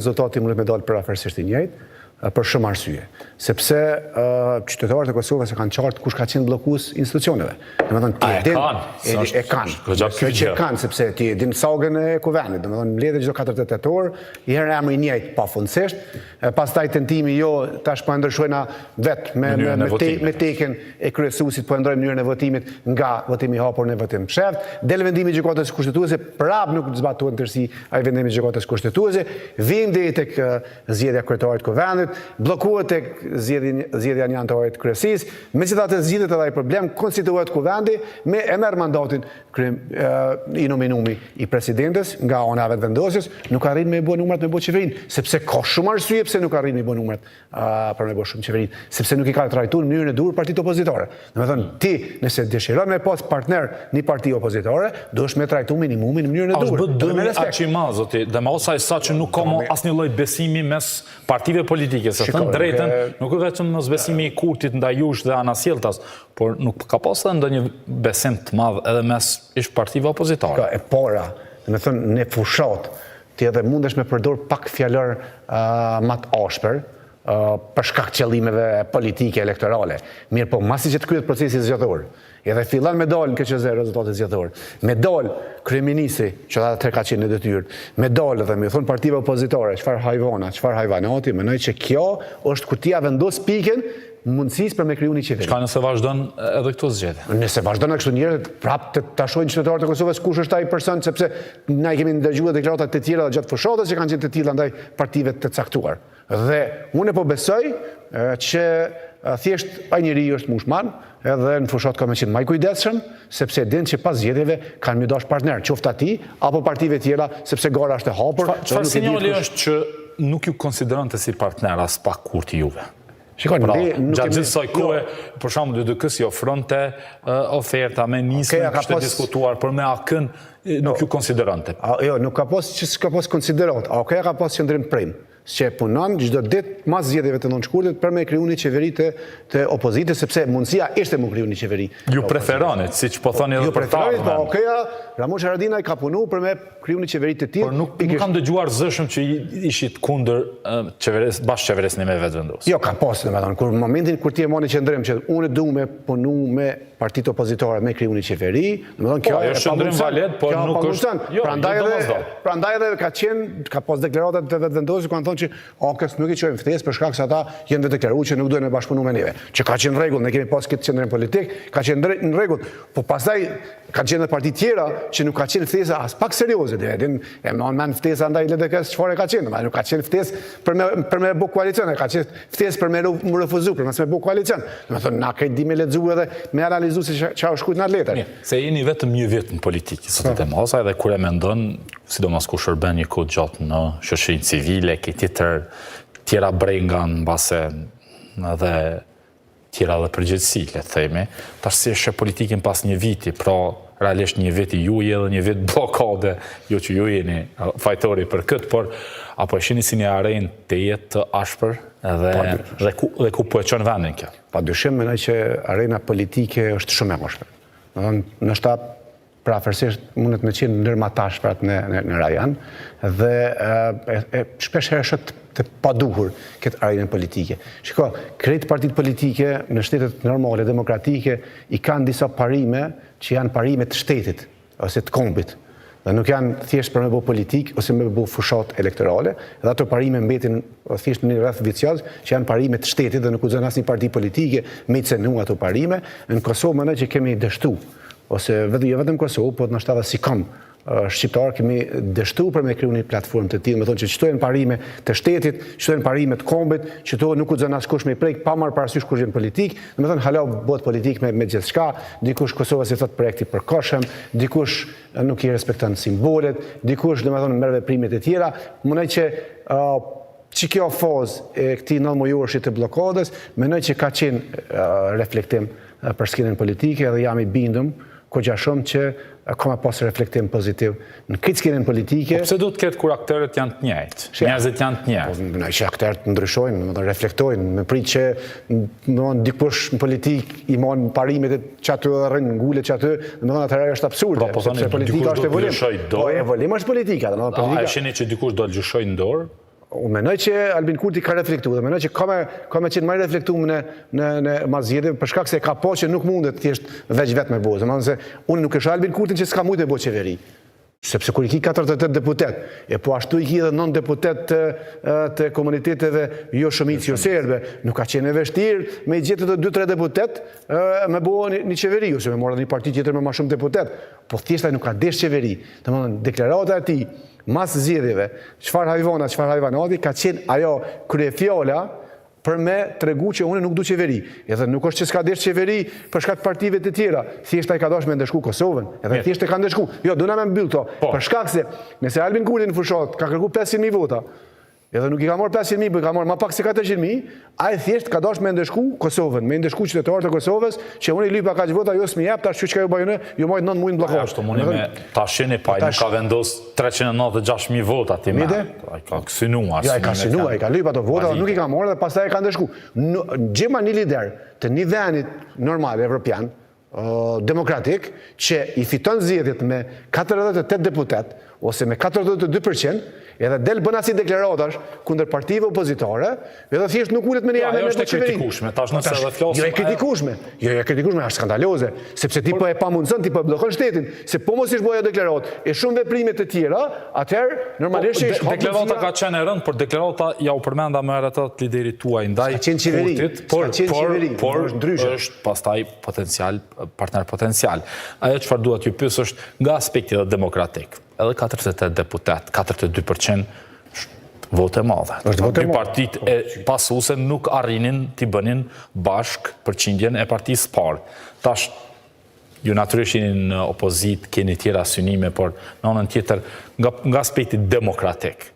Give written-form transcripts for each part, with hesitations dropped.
Rezultati mund të dalë përafërsisht I njëjtë, për shumë arsye. Sepse qytetarët e Kosovës e kanë qartë kush ka qenë bllokues institucioneve. Domethënë e kanë, sepse ti e din sagën e Kuvendit, domethënë mbledhet çdo 48 tetor, I herë emri I njëjtë pafundësisht, pastaj tentimi tash po ndryshojna vetë me tekën e kryesuesit po ndrojmë mënyrën e votimit nga votimi I hapur në votim fshehtë, del vendimi I gjykatës kushtetuese, prapë nuk zbatohet ndërsi ai vendimi I gjykatës kushtetuese, vim deri tek zgjedhja kryetarit të Kuvendit, bllokohet tek zgjedhja një anëtarit të kryesisë, megjithatë zgjidhet edhe ai problem, konstituohet Kuvendi me e merr mandatin I nominumi I presidentes nga ana e vendosjes, nuk arrin me bë numrat me bë qeverinë, sepse ka shumë arsye pse nuk arrin me bë numrat për me bë shumë qeverinë, sepse nuk I ka trajtuar në mënyrën e duhur partitë opozitore. Domethënë ti nëse dëshiron me pas partner në parti opozitore, duhesh me trajtu minimumin në mënyrën e duhur. Është bë dëmi aqimazoti, dhe më osaj sa që nuk ka asnjë lloj besimi mes partive politike, se thënë drejtën, nuk vetëm në zbesimi I Kurtit ndaj jush dhe Anasjeltas, por nuk ka pas ndonjë besim të madh edhe mes ish partive opozitare. E para, domethënë në fushat, ti edhe mundesh me përdor pak fjalor më të ashpër, për shkak qëllimeve politike elektorale. Mirë po, masi që të kryet procesi zgjedhor, edhe fillan me dalë në KQZ rezultatet zgjedhore, me dalë kryeministri, që ata tre ka qenë në detyrë, me dalë dhe me thonë partive opozitare, çfarë hajvana, çfarë hajvanati, mendoj që kjo është kur ti ja vendos pikën mundësisë për me kriju një qeveri. Çka nëse vazhdon edhe këto zgjedhje? Nëse vazhdon kështu njerëzit prapë ta shohin qytetarët e Kosovës kush është ai person, sepse na kemi dëgjuar deklarata të tjera gjatë fushatës që kanë qenë të tilla ndaj partive të caktuar. Dhe unë po besoj që thjesht ai njeriu është mushman, edhe në fushat ka më qenë më I kujdesshëm, sepse din që pas zgjedhjeve kanë më dash partner, qoftë ati apo partive tjera, sepse gara është e hapur. Çfarë sinjali është që nuk ju konsideronte si partner as pak Kurti juve? Shikoni, gjatë gjithë kësaj kohe, për shembull DDK si ofronte oferta me nismë kishte diskutuar, por me AKN nuk ju konsideronte. Jo, nuk ka pas që s'ka pas konsiderant. AKN ka pas qendrim prim, që punon çdo ditë mas zgjedhjeve të nënshkurtit për me kriju një qeveri të opozitës, sepse mundësia ishte me kriju një qeveri. Ju preferonit, siç po thoni edhe për ta. Po AKN-ja, Ramush Haradinaj ka punu për me kriju një qeveri të tillë. Por nuk kam dëgjuar zëshëm që ishit kundër bashkëqeverisni me vetëvendosje. Jo, ka pas, domethënë, kur momentin kur ti e moni qendrim që unë du me punu me partitë opozitore me kriju një qeveri, domethënë kjo është qendrim valid, por nuk është. Prandaj edhe ka pas deklarata të vetëvendosjes ku kanë thonë që AKS nuk I çojnë ftesë për shkak se ata janë vetë deklaruar që nuk duhen me bashkëpunu me neve. Që ka qenë rregull, ne kemi pas këtë qendrim politik, ka qenë në rregull, po pastaj kanë qenë parti tjera që nuk ka qenë ftesa as pak serioze, e më ftesa ndaj LDK-s çfarë ka qenë, nuk ka qenë ftesë për me bë koalicion, ka qenë ftesë për me refuzu, për mos me bë koalicion. Domethënë na këtë di me lexu edhe me analizu se çfarë është kujt në letër. Se jeni vetëm një vit në politikë, sot të mosa, edhe kur e mendon, sidomos kur shërben një kohë gjatë në shoqërinë civile, tjera brenga mbase edhe tjera dhe përgjithësi, le të themi, tash si është politikën pas një viti, pra realisht një vit ju edhe një vit blokade, jo që ju jeni fajtori për këtë, por apo e shihni si një arenë të jetë të ashpër dhe ku po e çon vendin kjo? Padyshim mendoj që arena politike është shumë e ashpër. Ndoshta prafërsisht mundet me qenë ndër më të ashprat në rajon dhe shpesh herë është të paduhur këtë arenën politike. Shiko, krejt partitë politike në shtetet normale, demokratike, I kanë disa parime që janë parime të shtetit, ose të kombit. Dhe nuk janë thjesht për me bo politik, ose me bo fushat elektorale, dhe ato parime mbetin thjesht në një rreth vicioz, që janë parime të shtetit, dhe nuk uzon asnjë parti politike me I cenu ato parime. Në Kosovë mendoj që kemi dështu, ose jo vetëm Kosovë, po ndoshta edhe si kom shqiptar kemi dështu për me kriju një platformë të tillë, me thonë që çtojnë parime të shtetit, çtojnë parime të kombit, që to nuk guxon askush me prek pa marrë parasysh kur jeni politik, do të thonë hala bëhet politik me gjithçka, dikush Kosova si thot projekti përkohshëm, dikush nuk I respekton simbolet, dikush do të thonë merr veprimet e tjera, mendoj që që kjo fazë e këtij 9 muajorëshi të blokadës, mendoj që ka qenë reflektim për skenën politike dhe jam I bindur kogja shumë që ka pas reflektim pozitiv në këtë skenën politike. Po pse do të ketë kur aktorët janë të njëjtë? Njerëzit janë të njëjtë. Po që aktorët ndryshojnë, reflektojnë, me prit që dikush në politik I mon parimet që aty rrin ngulet që aty, domethënë atëherë është absurde, sepse politika është evolim. Po evolim është politika, A shihni që dikush do të lgjyshojë në dorë? Unë menoj që Albin Kurti ka reflektu dhe menoj që ka me qenë më reflektuar në mazgjedhje për shkak se ka po që nuk mundet thjesht veç vetë me bo. Domethënë se unë nuk e shoh Albin Kurtin që s'ka mujtë me bo qeveri. Sepse kur i ki 48 deputet, po ashtu i ki edhe 9 deputet të komuniteteve jo shumicë jo serbe, nuk ka qenë e vështirë me i gjetë të 2-3 deputet me bo një qeveri, ose me morë një parti tjetër me ma shumë deputet, po thjeshtaj nuk ka desh qeveri. Domethënë deklarata e tij mas zgjedhjeve, çfarë hajvanati, ka qenë ajo kryefjala për me tregu që unë nuk du qeveri. Edhe nuk është që s'ka desh qeveri për shkak partive të tjera. Thjesht ai ka dashur me ndeshku Kosovën. Edhe thjesht e ka ndeshku. Jo, do na me mbyll këto. Për shkak se nëse Albin Kurti në fushat ka kërku 500.000 vota, edhe nuk i ka marrë 500.000, për ka marrë ma pak se 400.000, ai thjesht ka dashur me ndeshku Kosovën, me ndeshku qytetarët e Kosovës, që unë i lypa kaq vota, jo s'mi jep, tash çka ju bajone, ju mojt 9 muaj në bllokazh. Ashtu mundi me tashin e pa, nuk ka vendos 396.000 vota ti më. Ai ka synuar. Ja, ai ka synuar, ai ka lyp ato vota, nuk i ka marrë dhe pastaj e ka ndeshku. Gjema një lider të një venit normal evropian, demokratik, që i fiton zgjedhjet me 48 deputet, ose me 42%, edhe del bën asnjë deklaratash kundër partive opozitare, edhe thjesht nuk ulet me një herë me është e kritikueshme, tash nëse edhe flasim. Jo e kritikueshme, është skandaloze, sepse ti po e pamundson, ti po e bllokon shtetin, se po mos ish boja deklaratë e shumë veprime të tjera, atëherë normalisht ish deklarata ka qenë e rëndë, por deklarata ja u përmenda më herët atë liderit tuaj ndaj Kurtit, por është pastaj partner potencial. Ajo çfarë dua t'ju pyes është nga aspekti demokratik. Edhe 48 deputet, 42% vote madhe. Dy partit e pasuese nuk arrinin t'i bënin bashk përqindjen e partisë parë. Tash, ju natyrisht jeni në opozit, keni tjera synime, por në anën tjetër, nga aspekti demokratik,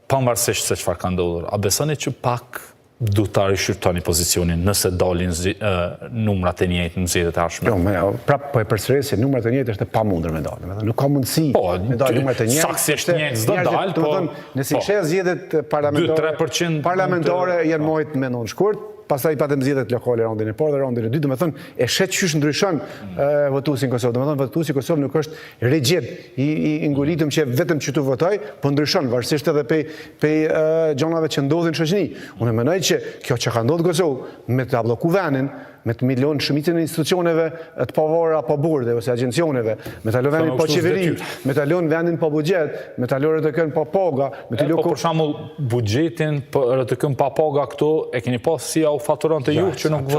pavarësisht se çfarë ka ndodhur, a besoni që pak du ta rishqyrtoni pozicionin nëse dalin numrat e njëjtë në zgjedhjet e ardhshme? Jo, prap po e përsëris se numrat e njëjtë është e pamundur me dalë. Nuk ka mundësi me dalë numrat e njëjtë. Saksisht njëjtë s'do dalë, po nëse i sheh zgjedhjet parlamentare janë mojt me non shkurt, pastaj patëm zgjedhjet lokale raundin e parë dhe raundin e dytë, domethënë e shet qysh ndryshon votuesi në Kosovë. Domethënë votuesi i Kosovës nuk është rigjid i ngulitëm që vetëm që tu votoj, po ndryshon varësisht edhe pe gjonave që ndodhin në shoqëri. Unë mendoj që kjo që ka ndodhur në Kosovë me të blloku vendin, me të milion shumicën e institucioneve të pavara apo burde ose agjencioneve, me ta lënë vendin pa qeveri, me ta lënë vendin pa buxhet, me ta lënë RTK-n pa paga, me të lënë për shembull buxhetin për RTK-n pa paga këtu e keni pas si u faturon te ju që nuk